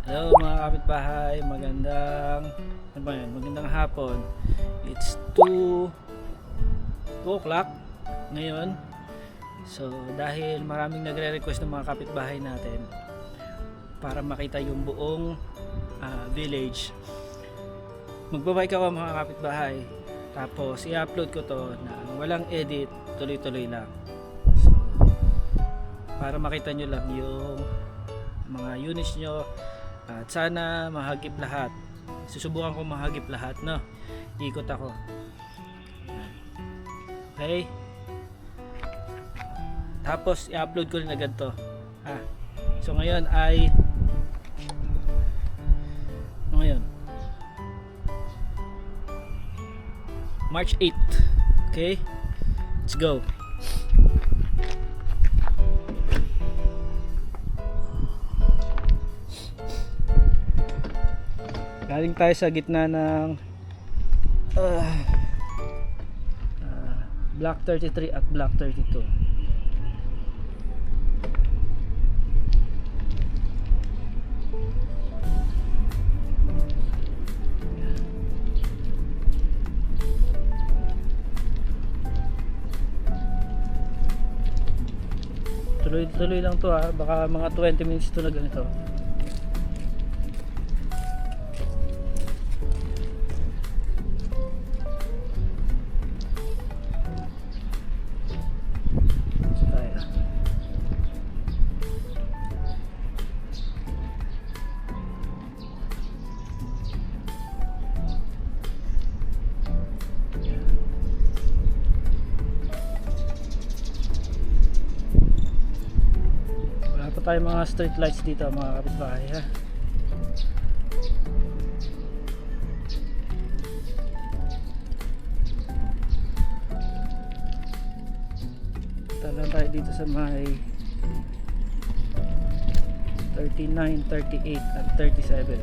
Hello mga kapitbahay, magandang hapon. It's 2 o'clock ngayon. So dahil maraming nagre-request ng mga kapitbahay natin para makita yung buong village, magbabike ako mga kapitbahay. Tapos i-upload ko to na walang edit, tuloy-tuloy lang. So para makita nyo lang yung mga units nyo. At sana mahagip lahat. Susubukan ko mahagip lahat, no? Ikot ako. Okay? Tapos i-upload ko rin agad to. So ngayon ay March 8. Okay? Let's go. Galing tayo sa gitna ng Block 33 at Block 32. Tuloy lang to baka mga 20 minutes to na ganito. Tayo mga street lights dito mga kapitbahay Talang tayo dito sa may 39, 38 at 37.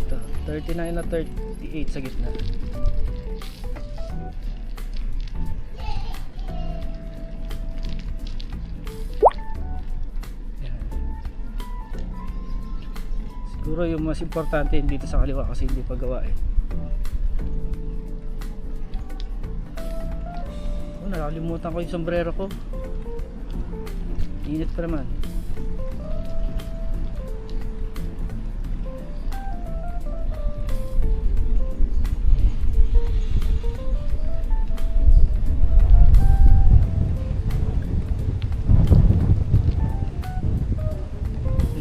Ito, 39 at 38 sa gitna. Siguro yung mas importante dito sa kaliwa kasi hindi pa gawa nakalimutan ko yung sombrero ko. Init pa naman.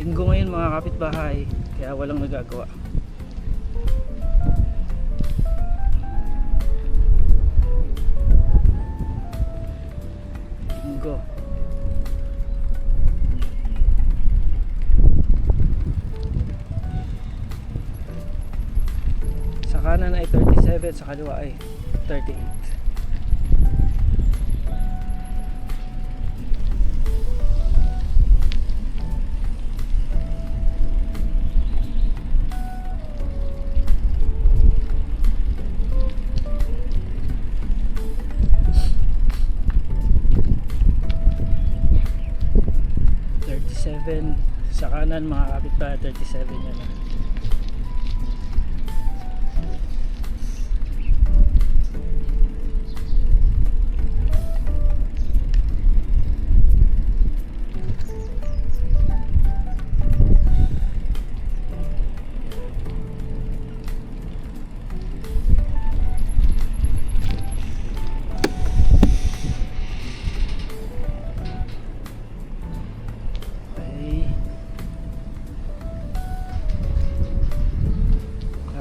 Linggo ngayon mga kapitbahay, kaya walang nagagawa. Linggo. Sa kanan ay 37, sa kaliwa ay 38. Sa kanan mga kapitbahay, 37 yan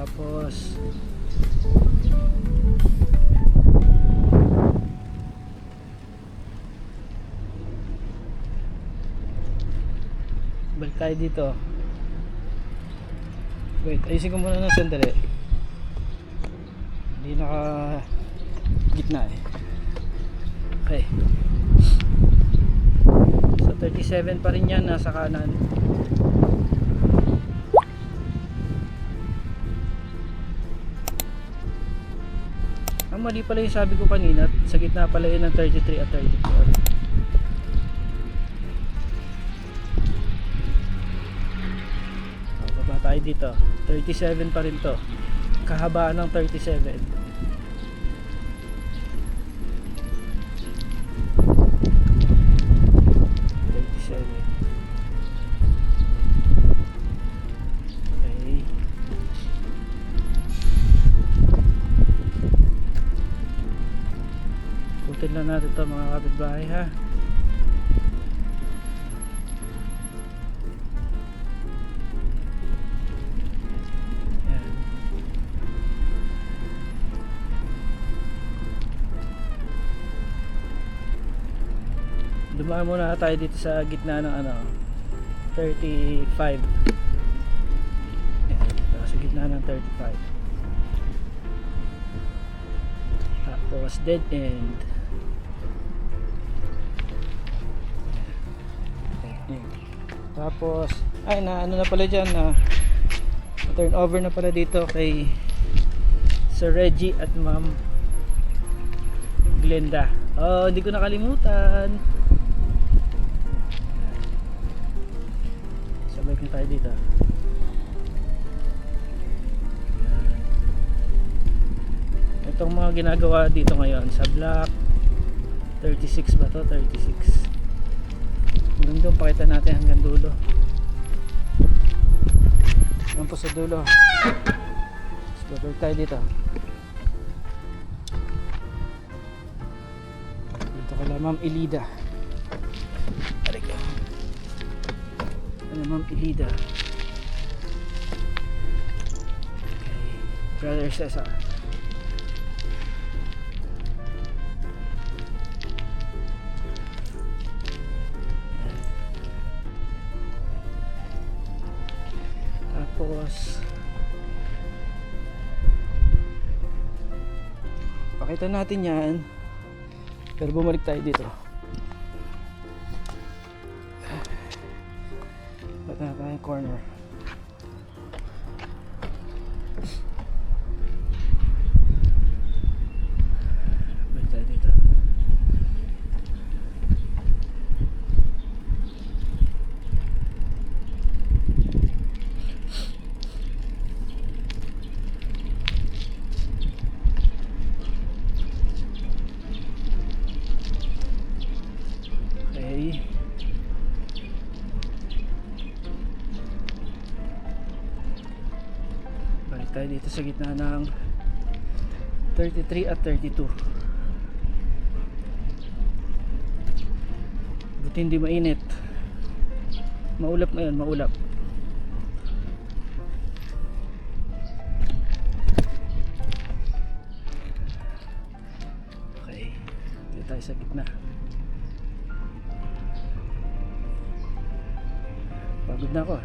Tapos balik tayo dito. Wait, ayusin ko muna ng sandali. Hindi naka gitna Okay. So 37 pa rin yan nasa kanan. Mali pala yung sabi ko kanina, sa gitna pala yun ng 33 at 34. tayo dito. 37 pa rin to. Kahabaan ng 37. Putin lang natin ito mga kapitbahay ha. Yan. Dumaan muna tayo dito sa gitna ng 35. Yan. Sa gitna ng 35. Tapos dead end. Tapos ay na ano na pala dyan na turn over na pala dito kay Sir Reggie at Ma'am Glenda. Oh, hindi ko nakalimutan. Sabay ko tayo dito. Itong mga ginagawa dito ngayon sa block 36 ba to? 36. Hanggang doon, pakita natin hanggang dulo. Hanggang po sa dulo. Let's go tayo dito. Dito kala Ma'am Elida. Ariga. Ano Ma'am Elida? Okay. Brother Cesar. Tapos pakita natin yan, pero bumalik tayo dito. Pakita natin yung corner. Balik tayo dito. Balik tayo dito sa gitna ng 33 at 32. Buti hindi mainit. Maulap ngayon, maulap. Okay, dito tayo sa gitna. Pagod na ako.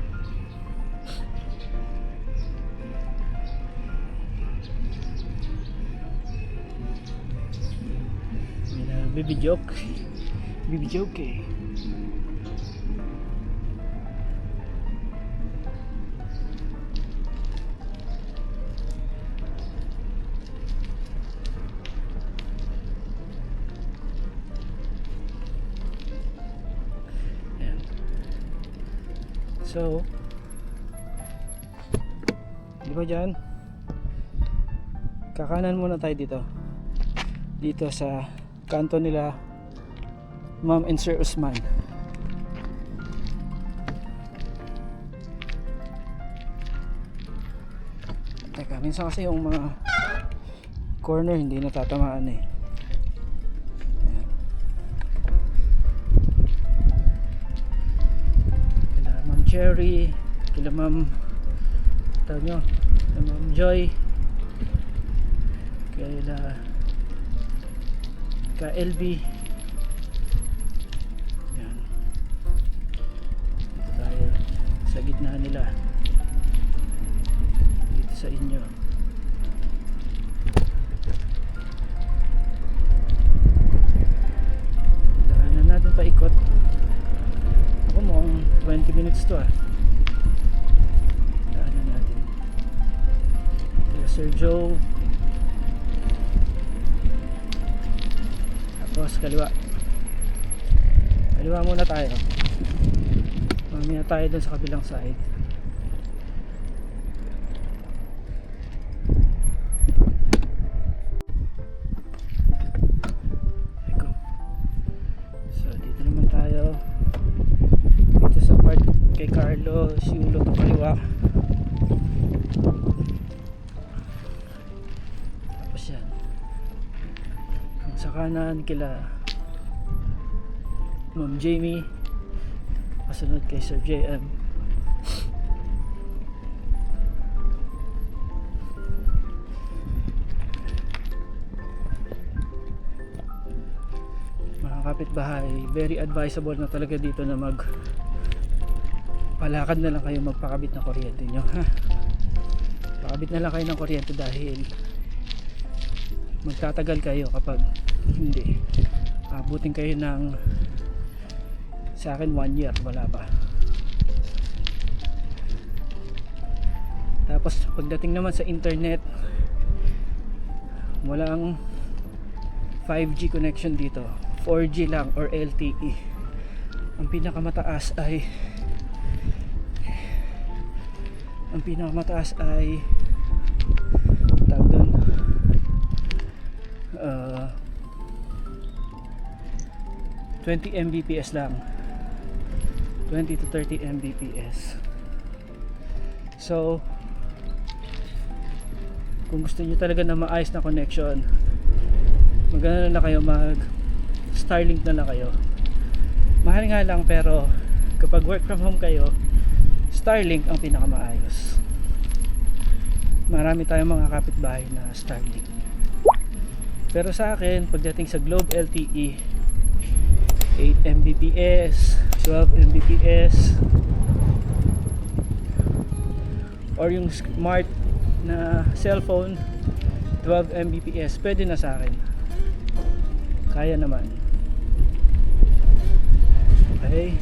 Baby joke. Baby joke eh. Ayan. So di ba dyan? Kakanan muna tayo dito. Dito sa kanto nila Ma'am and Sir Usman. Teka, minsan kasi yung mga corner hindi natatamaan eh. Ayan. Kila Ma'am Cherry, kila Ma'am tawag nyo, kila Ma'am Joy, kila LB. Yan. Dito tayo sa gitna nila. Dito sa inyo. Daanan natin paikot. Ako mukhang 20 minutes to Daanan natin. Kaya Sir Joe. Tapos kaliwa muna tayo, mamaya tayo dun sa kabilang side. Siulo to kaliwa. Tapos yan. Sa kanan kila Ma'am Jamie, kasunod kay Sir JM. Mga kapitbahay, very advisable na talaga dito na palakad na lang kayo magpakabit ng kuryente nyo, ha? Pakabit na lang kayo ng kuryente dahil magtatagal kayo kapag hindi. Abutin kayo ng, sa akin 1 year, wala pa. Tapos pagdating naman sa internet, walang 5G connection dito, 4G lang or LTE. Ang pinakamataas ay tawag doon, 20 Mbps lang, 20 to 30 Mbps. So kung gusto niyo talaga na maayos na connection, magana na kayo, mag Starlink na lang kayo. Mahal nga lang, pero kapag work from home kayo, Starlink ang pinakamaayos. Marami tayong mga kapitbahay na Starlink. Pero sa akin, pagdating sa Globe LTE, 8 Mbps, 12 Mbps, or yung smart na cellphone, 12 Mbps, pwede na sa akin. Kaya naman. Okay.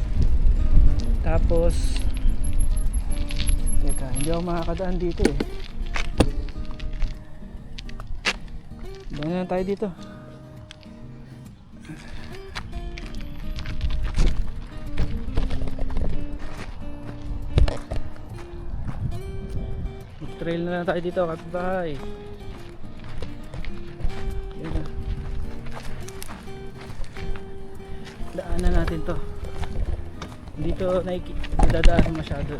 Tapos teka, hindi ako makakadaan dito eh. Daan na tayo dito. Mag-trail na lang tayo dito, kapitbahay. Yan na. Daanan natin to. Dito nadadaan masyado.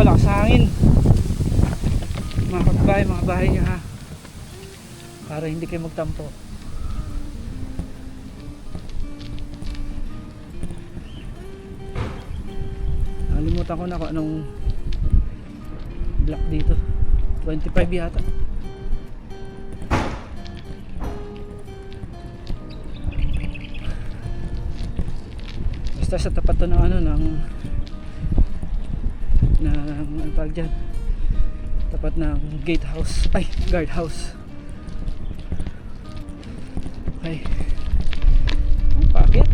Lakas sa hangin, mga bahay nyo, ha, para hindi kayo magtampo. Nalimutan ko na kung anong block dito, 25 yata. Basta sa tapat to ng ano tawag dyan, tapat ng gatehouse, ay guardhouse. Okay, ang paket.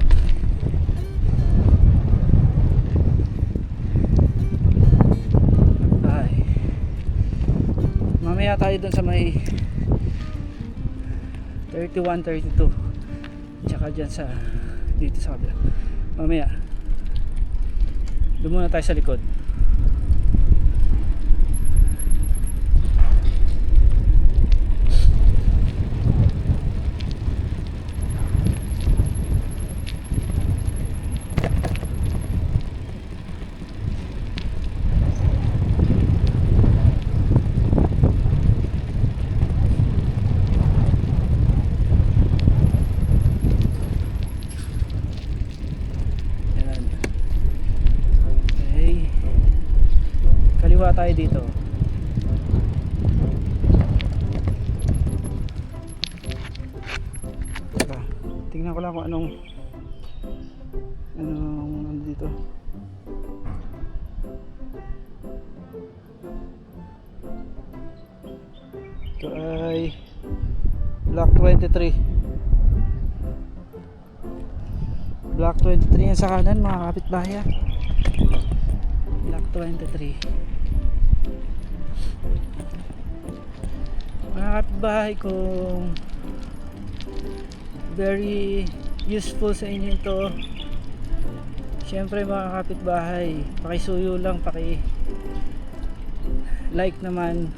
Ay, mamaya tayo dun sa may 31, 32, tsaka dyan sa dito sa kabila. Mamaya doon muna tayo sa likod. Kaliwa tayo dito. Tingnan ko lang kung anong dito. Ito ay Block 23. Block 23 yan sa kanan, mga kapitbahay. Block 23. Mga kapitbahay, kung very useful sa inyo ito, Siyempre mga kapitbahay, pakisuyo lang, like naman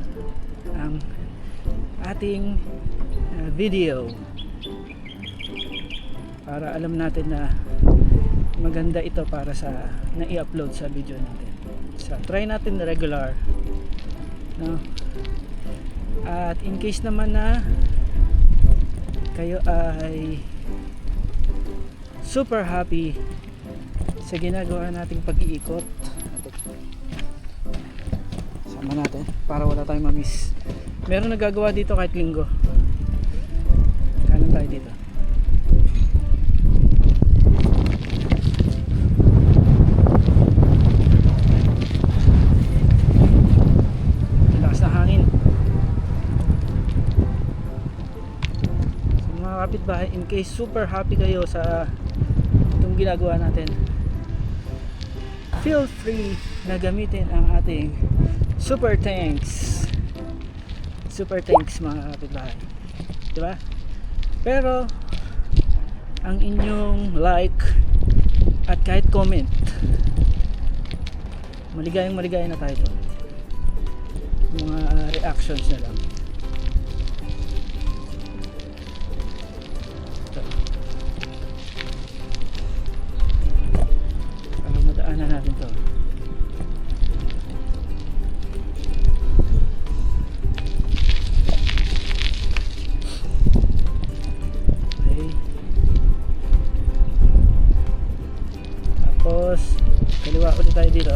ang ating video para alam natin na maganda ito para sa na-i-upload sa video natin. So try natin na regular, no? At in case naman na kayo ay super happy sa ginagawa nating pag-iikot, sama natin para wala tayong mamiss. Meron nagagawa dito kahit linggo. Kanan tayo dito. Lakas na hangin. So mga kapitbahay, in case super happy kayo sa itong ginagawa natin, feel free na gamitin ang ating super thanks mga kapitbahay, diba? Pero ang inyong like at kahit comment, maligayang na tayo doon. Mga reactions na lang. Para madaanan natin to. Tapos kaliwa ulit tayo dito.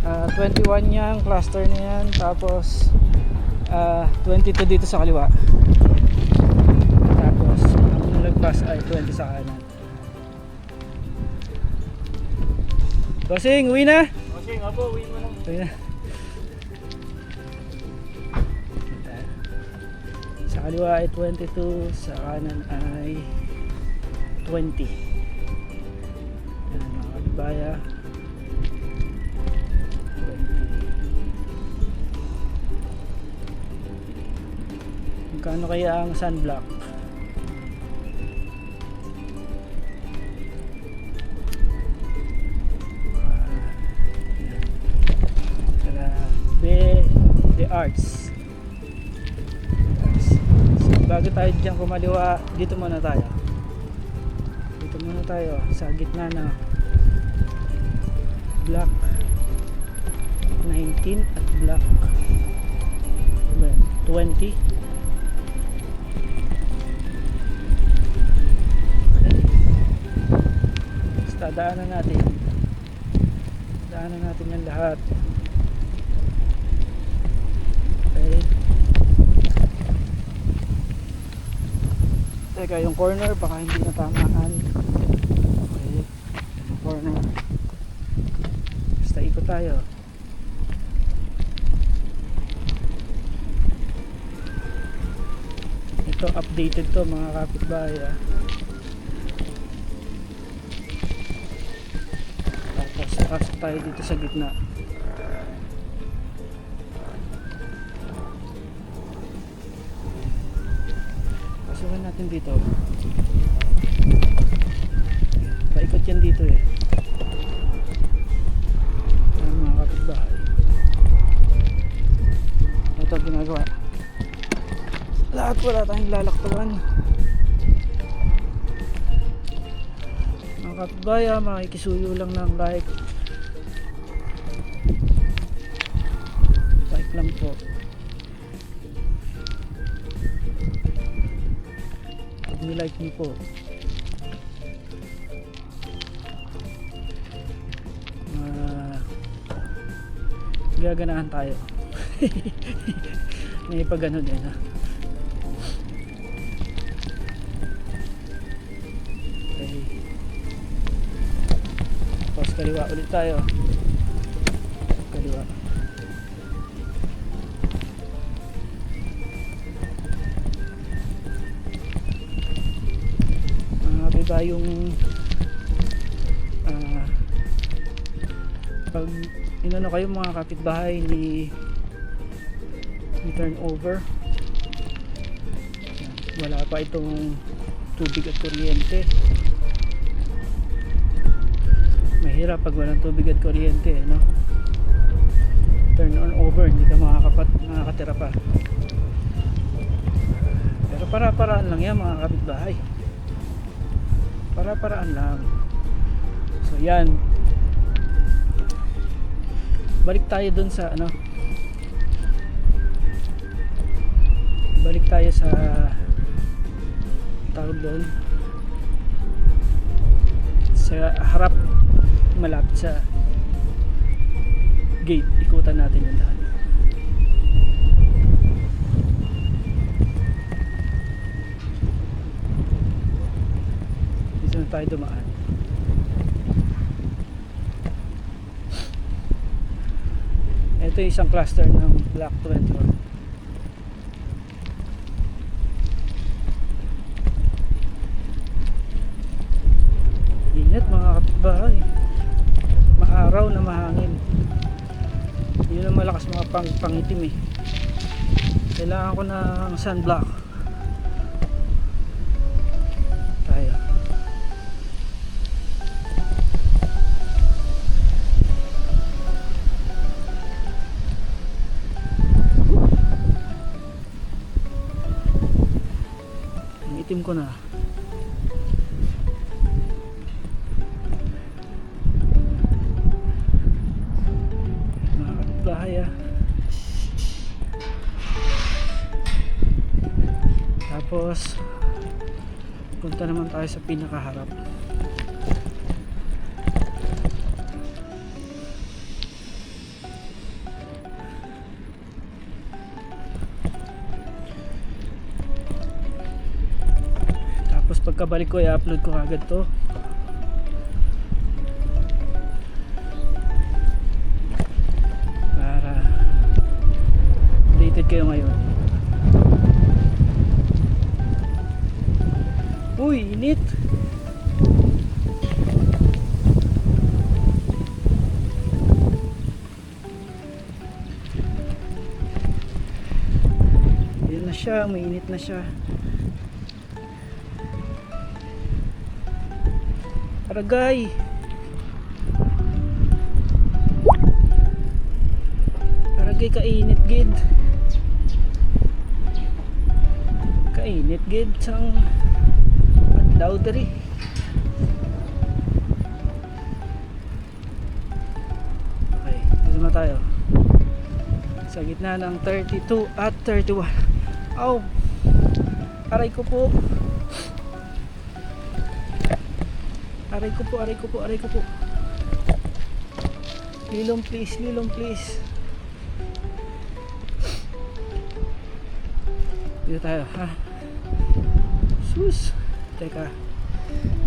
Uh, 21 yang cluster na yan, tapos 22 dito sa kaliwa, tapos ang lagpas ay 20 sa kanan. Bossing, uwi na? Bossing, opo, uwi mo lang. Uwi na. Sa kaliwa ay 22, sa kanan ay 20. Yan mga kapitbaya. 20. Magkano kaya ang sunblock? Arts. So, bago tayo dyan kumaliwa, dito muna tayo sa gitna na block 19 at block 20. Basta daanan natin yan lahat. Teka, yung corner baka hindi natamaan. Okay, yung corner, basta ikot tayo. Ito updated to mga kapitbahay, Tapos pasok tayo dito sa gitna. Pasukan natin dito. Paikot yan dito eh. Ang mga kapitbahay. Ito ginagawa. Lahat wala tayong lalaktawan. Mga kapitbahay, makikisuyo lang ng like. Like lang po. Like niyo po, gaganahan tayo. May pag ganun din, okay. Tapos kaliwa ulit tayo, kaliwa. Iba yung pag inano kayo mga kapitbahay ni turnover, wala pa itong tubig at kuryente. Mahirap pag walang tubig at kuryente, no? Turn on over, hindi ka makakatira pa. Pero para-paraan lang yan mga kapitbahay, para-paraan lang. So yan, balik tayo dun sa ano, balik tayo sa tawag doon sa harap, malapit sa gate. Ikutan natin yung daan. Dito na tayo dumaan. Ito yung isang cluster ng Block 21. Init mga kapitbahay, maaraw na mahangin. Yun ang malakas mga pangitim eh. Kailangan ko ng sunblock. Tayo. Ang itim ko na. Bahay ah. Tapos punta naman tayo sa pinakaharap. Tapos pagkabalik ko i-upload ko agad to. Kayo ngayon. Uy, init. Yan na siya, mainit na siya. Aragay. Aragay kainit gid. Kainit gid sang adlaw diri. Okay, dito na tayo sa gitna ng 32 at 31. Aw, aray ko po, aray ko po, aray ko po, aray ko po. Lilong please, lilong please. Dito tayo ha. Sus, teka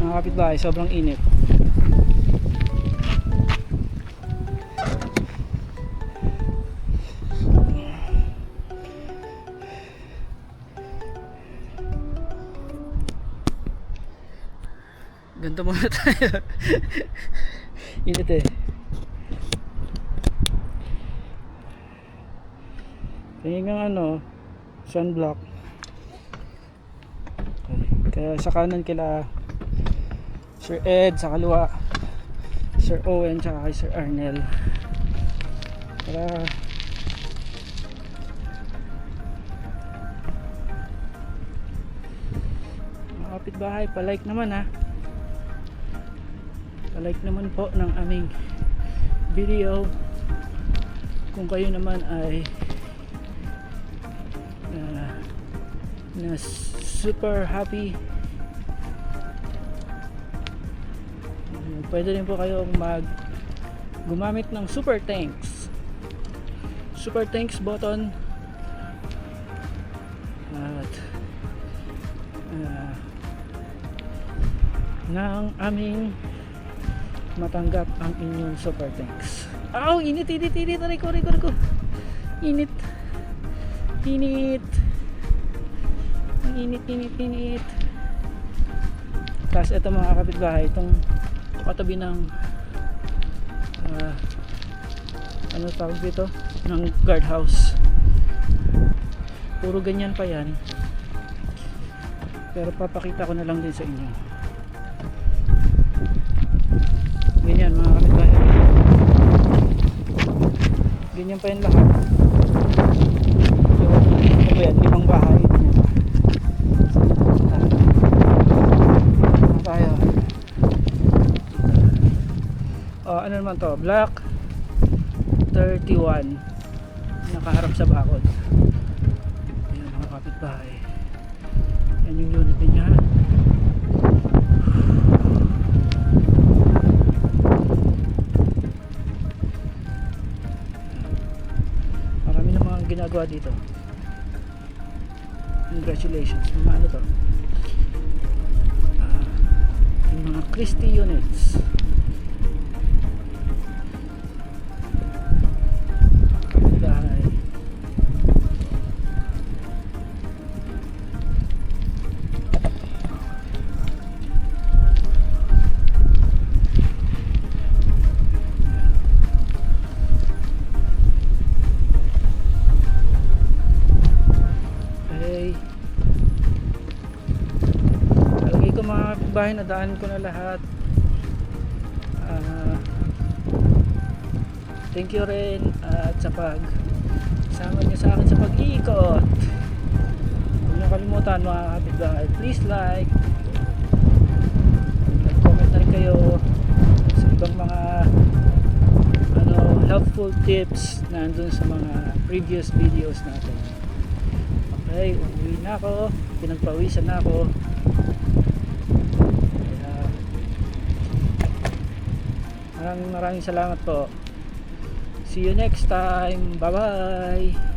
mga kapitbahay, sobrang init. Ganito muna tayo. Init eh. Tingin nga ano, sunblock. Kaya sa kanan kila Sir Ed, sa kaliwa Sir Owen, tsaka kay Sir Arnel. Para mga kapitbahay, palike naman ha. Palike naman po ng aming video kung kayo naman ay na super happy. Pwede rin po kayong gumamit ng super thanks button at nang aming matanggap ang inyong super thanks. Aw, init. Aray ko. Init. Init. Tapos ito mga kapitbahay, itong katabi ng ano tawag dito, ng guardhouse. Puro ganyan pa yan, pero papakita ko na lang din sa inyo. Ganyan mga kapitbahay, ganyan pa yan lahat. Ano ba yan, 5 bahay tayo. Ano naman to, block 31, nakaharap sa bakod. Ayan mga kapitbahay, yan yung unit niya. Marami na mga ginagawa dito. Congratulations, mga ano to, yung mga Christie units. Talagay ko mga bahay na daan ko na lahat. Thank you rin at sa sama niyo sa akin sa pag-iikot. Huwag niyo kalimutan mga kapitbahay, please like, comment na rin kayo sa ibang mga helpful tips na andun sa mga previous videos natin. Okay, uuwi na ako, pinagpawisan na ako. Kaya maraming salamat po. See you next time. Bye bye.